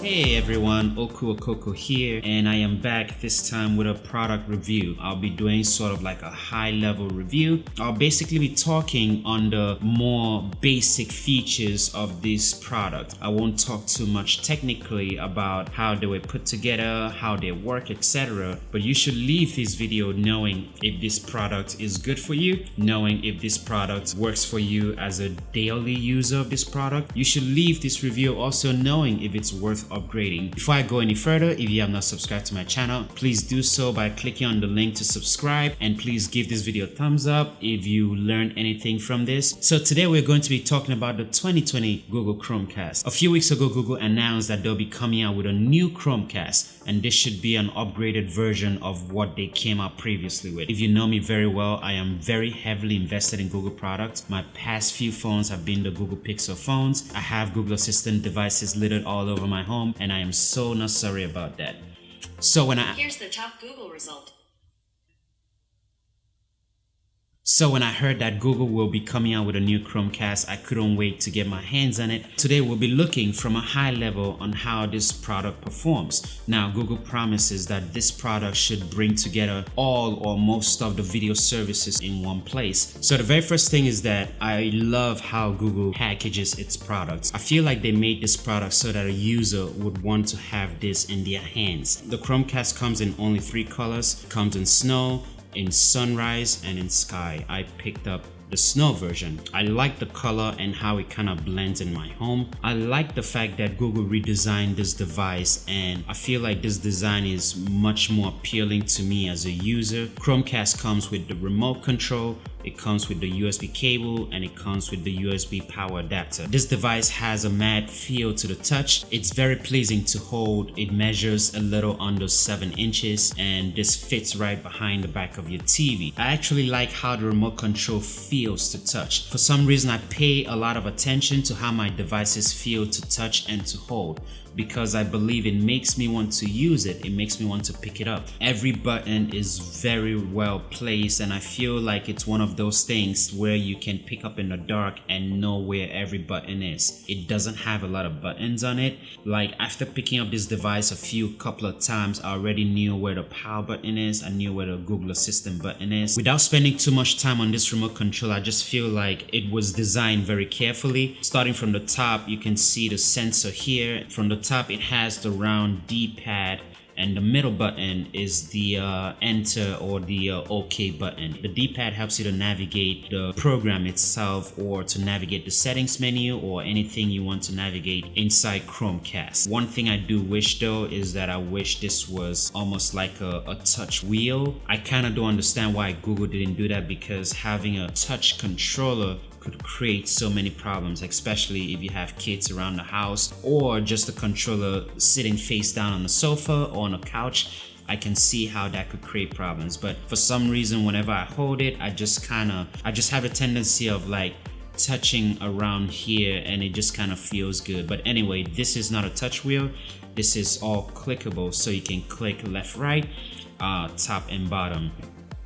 Hey everyone, Oku Okoko here, and I am back this time with a product review. I'll be doing sort of like a high level review. I'll basically be talking on the more basic features of this product. I won't talk too much technically about how they were put together, how they work, etc. But you should leave this video knowing if this product is good for you, knowing if this product works for you as a daily user of this product. You should leave this review also knowing if it's worth upgrading. Before I go any further, if you have not subscribed to my channel, please do so by clicking on the link to subscribe, and please give this video a thumbs up if you learned anything from this. So today we're going to be talking about the 2020 Google Chromecast. A few weeks ago, Google announced that they'll be coming out with a new Chromecast, and this should be an upgraded version of what they came out previously with. If you know me very well, I am very heavily invested in Google products. My past few phones have been the Google Pixel phones. I have Google Assistant devices littered all over my home, and I am so not sorry about that. So here's the top Google result. So when I heard that Google will be coming out with a new Chromecast, I couldn't wait to get my hands on it. Today we'll be looking from a high level on how this product performs. Now Google promises that this product should bring together all or most of the video services in one place. So the very first thing is that I love how Google packages its products. I feel like they made this product so that a user would want to have this in their hands. The Chromecast comes in only 3 colors. It comes in snow, in sunrise, and in sky. I picked up the snow version. I like the color and how it kind of blends in my home. I like the fact that Google redesigned this device, and I feel like this design is much more appealing to me as a user. Chromecast comes with the remote control, it comes with the USB cable, and it comes with the USB power adapter. This device has a matte feel to the touch. It's very pleasing to hold. It measures a little under 7 inches, and this fits right behind the back of your TV. I actually like how the remote control feels to touch. For some reason, I pay a lot of attention to how my devices feel to touch and to hold, because I believe it makes me want to use it. It makes me want to pick it up. Every button is very well placed, and I feel like it's one of those things where you can pick up in the dark and know where every button is. It doesn't have a lot of buttons on it. Like after picking up this device a couple of times, I already knew where the power button is. I knew where the Google Assistant button is. Without spending too much time on this remote control, I just feel like it was designed very carefully. Starting from the top, you can see the sensor here. From the top, it has the round D-pad, and the middle button is the enter or the OK button. The D-pad helps you to navigate the program itself, or to navigate the settings menu, or anything you want to navigate inside Chromecast. One thing I do wish though is that I wish this was almost like a touch wheel. I kind of don't understand why Google didn't do that, because having a touch controller could create so many problems, especially if you have kids around the house, or just a controller sitting face down on the sofa or on a couch. I can see how that could create problems, but for some reason whenever I hold it, I just have a tendency of like touching around here, and it just kind of feels good. But anyway, this is not a touch wheel. This is all clickable, so you can click left, right, top and bottom.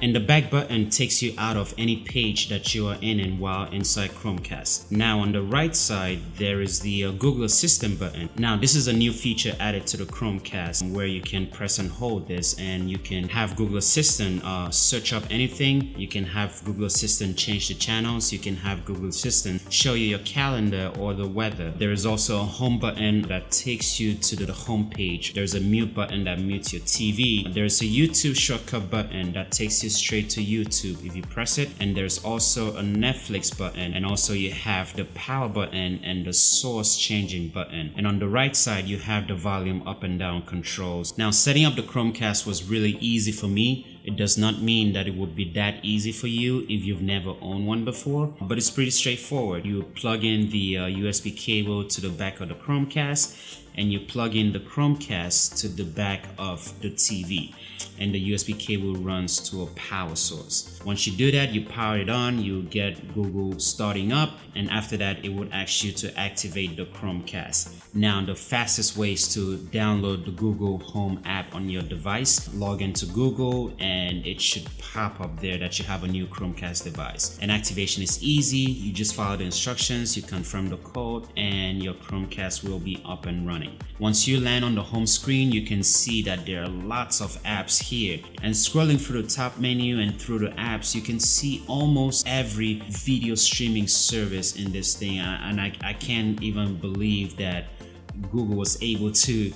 And the back button takes you out of any page that you are in and while inside Chromecast. Now on the right side, there is the Google Assistant button. Now this is a new feature added to the Chromecast, where you can press and hold this, and you can have Google Assistant search up anything. You can have Google Assistant change the channels. You can have Google Assistant show you your calendar or the weather. There is also a home button that takes you to the home page. There's a mute button that mutes your TV. There's a YouTube shortcut button that takes you straight to YouTube if you press it, and there's also a Netflix button, and also you have the power button and the source changing button. And on the right side, you have the volume up and down controls. Now setting up the Chromecast was really easy for me. It does not mean that it would be that easy for you if you've never owned one before, but it's pretty straightforward. You plug in the USB cable to the back of the Chromecast, and you plug in the Chromecast to the back of the TV. and the USB cable runs to a power source. Once you do that, you power it on, you get Google starting up, and after that it would ask you to activate the Chromecast. Now the fastest way is to download the Google Home app on your device, log into Google, and it should pop up there that you have a new Chromecast device. And activation is easy. You just follow the instructions, you confirm the code, and your Chromecast will be up and running. Once you land on the home screen, you can see that there are lots of apps here, and scrolling through the top menu and through the apps, you can see almost every video streaming service in this thing. And I can't even believe that Google was able to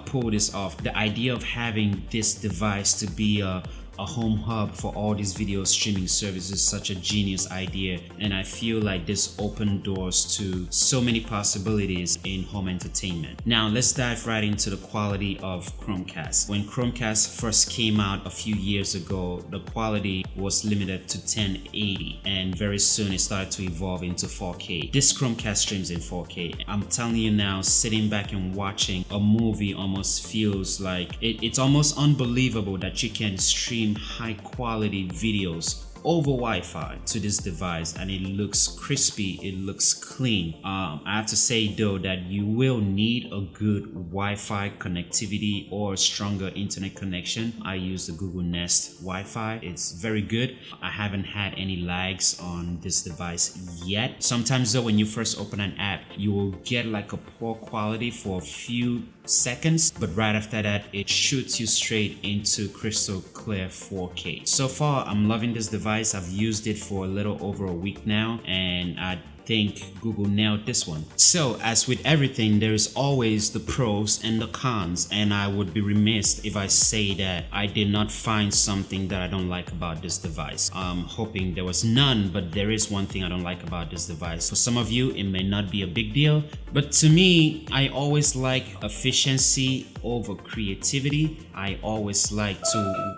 pull this off. The idea of having this device to be a home hub for all these video streaming services is such a genius idea, and I feel like this opened doors to so many possibilities in home entertainment. Now let's dive right into the quality of Chromecast. When Chromecast first came out a few years ago, the quality was limited to 1080, and very soon it started to evolve into 4K. This Chromecast streams in 4K. I'm telling you now, sitting back and watching a movie almost feels like it's almost unbelievable that you can stream high quality videos over Wi-Fi to this device, and it looks crispy, it looks clean. I have to say though that you will need a good Wi-Fi connectivity or stronger internet connection. I use the Google Nest Wi-Fi. It's very good. I haven't had any lags on this device yet. Sometimes though, when you first open an app, you will get like a poor quality for a few seconds, but right after that it shoots you straight into crystal clear 4K. So far I'm loving this device. I've used it for a little over a week now, and I think Google nailed this one. So as with everything, there is always the pros and the cons, and I would be remiss if I say that I did not find something that I don't like about this device. I'm hoping there was none, but there is one thing I don't like about this device. For some of you it may not be a big deal, but to me, I always like efficiency over creativity. I always like to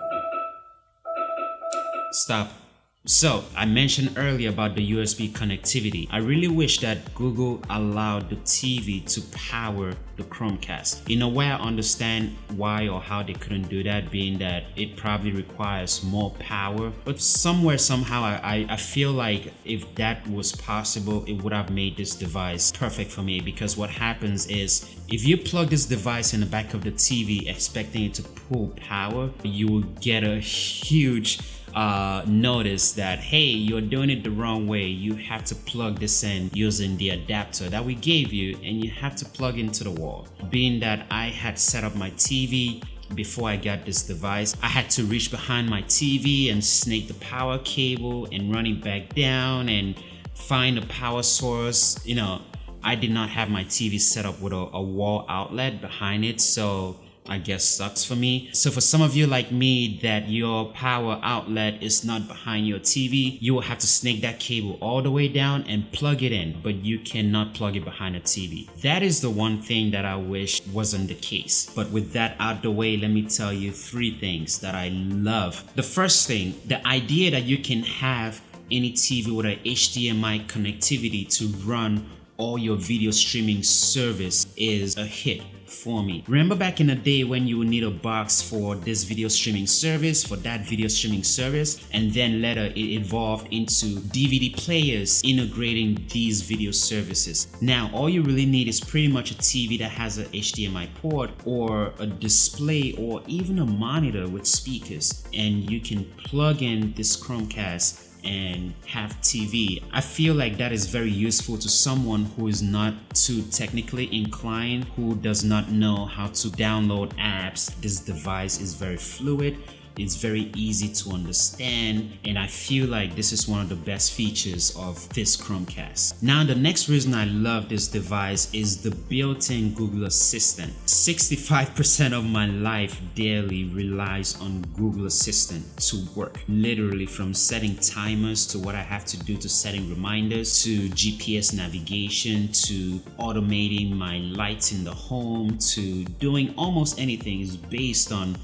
stop. So I mentioned earlier about the USB connectivity. I really wish that Google allowed the TV to power the Chromecast. In a way, I understand why or how they couldn't do that, being that it probably requires more power. But somewhere, somehow, I feel like if that was possible, it would have made this device perfect for me, because what happens is if you plug this device in the back of the TV expecting it to pull power, you will get a huge notice that, hey, you're doing it the wrong way. You have to plug this in using the adapter that we gave you, and you have to plug into the wall. Being that I had set up my TV before I got this device, I had to reach behind my TV and snake the power cable and run it back down and find a power source. You know, I did not have my TV set up with a wall outlet behind it, so I guess sucks for me. So for some of you like me that your power outlet is not behind your TV, you will have to snake that cable all the way down and plug it in, but you cannot plug it behind a TV. That is the one thing that I wish wasn't the case. But with that out the way, let me tell you 3 things that I love. The first thing, the idea that you can have any TV with an HDMI connectivity to run all your video streaming service is a hit for me. Remember back in the day when you would need a box for this video streaming service, for that video streaming service, and then later it evolved into DVD players integrating these video services. Now all you really need is pretty much a TV that has an HDMI port or a display or even a monitor with speakers, and you can plug in this Chromecast and have TV. I feel like that is very useful to someone who is not too technically inclined, who does not know how to download apps. This device is very fluid. It's very easy to understand, and I feel like this is one of the best features of this Chromecast. Now, the next reason I love this device is the built-in Google Assistant. 65% of my life daily relies on Google Assistant to work. Literally from setting timers to what I have to do to setting reminders, to GPS navigation, to automating my lights in the home, to doing almost anything is based on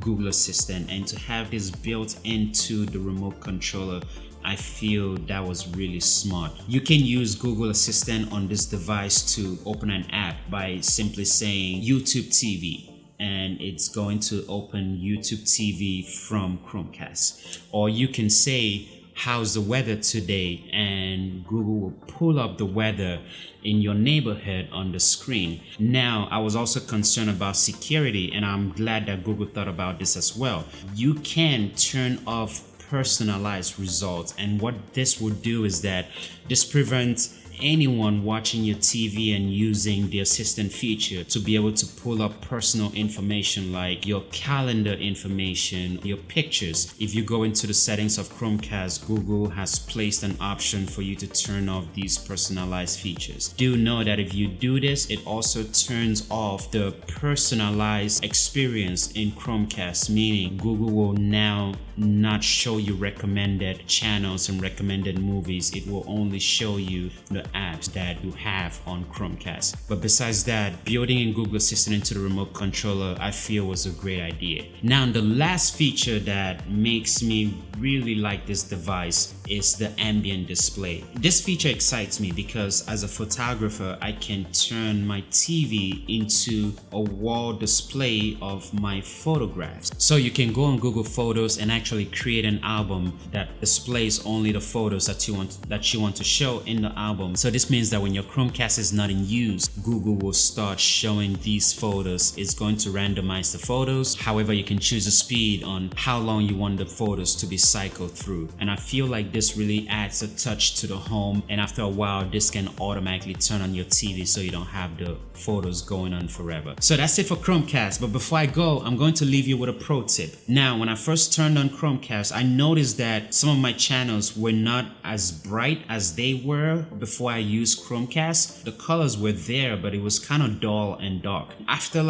Google Assistant. And to have this built into the remote controller, I feel that was really smart. You can use Google Assistant on this device to open an app by simply saying YouTube TV, and it's going to open YouTube TV from Chromecast. Or you can say, how's the weather today, and Google will pull up the weather in your neighborhood on the screen. Now, I was also concerned about security, and I'm glad that Google thought about this as well. You can turn off personalized results, and what this will do is that this prevents anyone watching your TV and using the assistant feature to be able to pull up personal information like your calendar information, your pictures. If you go into the settings of Chromecast, Google has placed an option for you to turn off these personalized features. Do know that if you do this, it also turns off the personalized experience in Chromecast, meaning Google will now not show you recommended channels and recommended movies. It will only show you the apps that you have on Chromecast. But besides that, building in Google Assistant into the remote controller, I feel was a great idea. Now, the last feature that makes me really like this device is the ambient display. This feature excites me because as a photographer, I can turn my TV into a wall display of my photographs. So you can go on Google Photos and actually create an album that displays only the photos that you want to show in the album. So this means that when your Chromecast is not in use, Google will start showing these photos. It's going to randomize the photos. However, you can choose a speed on how long you want the photos to be cycled through. And I feel like this really adds a touch to the home, and after a while this can automatically turn on your TV so you don't have the photos going on forever. So that's it for Chromecast, but before I go, I'm going to leave you with a pro tip. Now, when I first turned on Chromecast, I noticed that some of my channels were not as bright as they were before I used Chromecast. The colors were there, but it was kind of dull and dark. After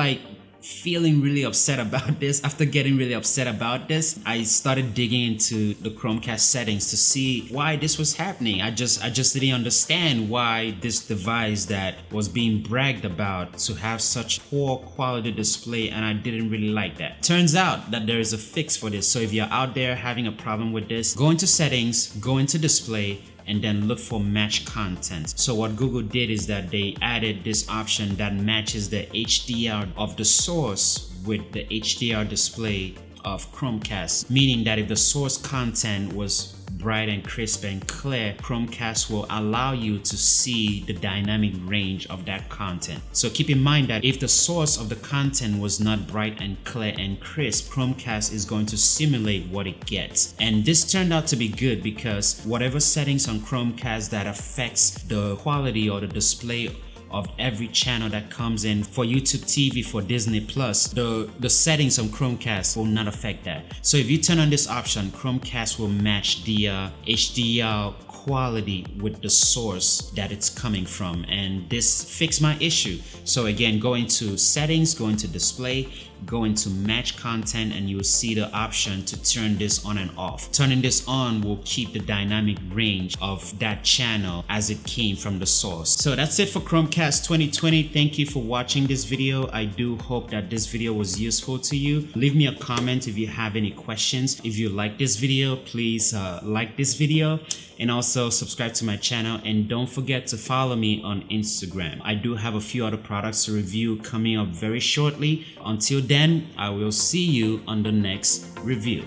feeling really upset about this, after getting really upset about this, I started digging into the Chromecast settings to see why this was happening. I just didn't understand why this device that was being bragged about to have such poor quality display, and I didn't really like that. Turns out that there is a fix for this. So if you're out there having a problem with this, go into settings, go into display, and then look for match content. So what Google did is that they added this option that matches the HDR of the source with the HDR display of Chromecast, meaning that if the source content was bright and crisp and clear, Chromecast will allow you to see the dynamic range of that content. So keep in mind that if the source of the content was not bright and clear and crisp, Chromecast is going to simulate what it gets. And this turned out to be good because whatever settings on Chromecast that affects the quality or the display of every channel that comes in for YouTube TV, for Disney Plus, the settings on Chromecast will not affect that. So if you turn on this option, Chromecast will match the HDR quality with the source that it's coming from, and this fixed my issue. So again, go into settings, go into display, go into match content, and you will see the option to turn this on and off. Turning this on will keep the dynamic range of that channel as it came from the source. So that's it for Chromecast 2020. Thank you for watching this video. I do hope that this video was useful to you. Leave me a comment if you have any questions. If you like this video, please like this video, and also subscribe to my channel, and don't forget to follow me on Instagram. I do have a few other products to review coming up very shortly. Until then, I will see you on the next review.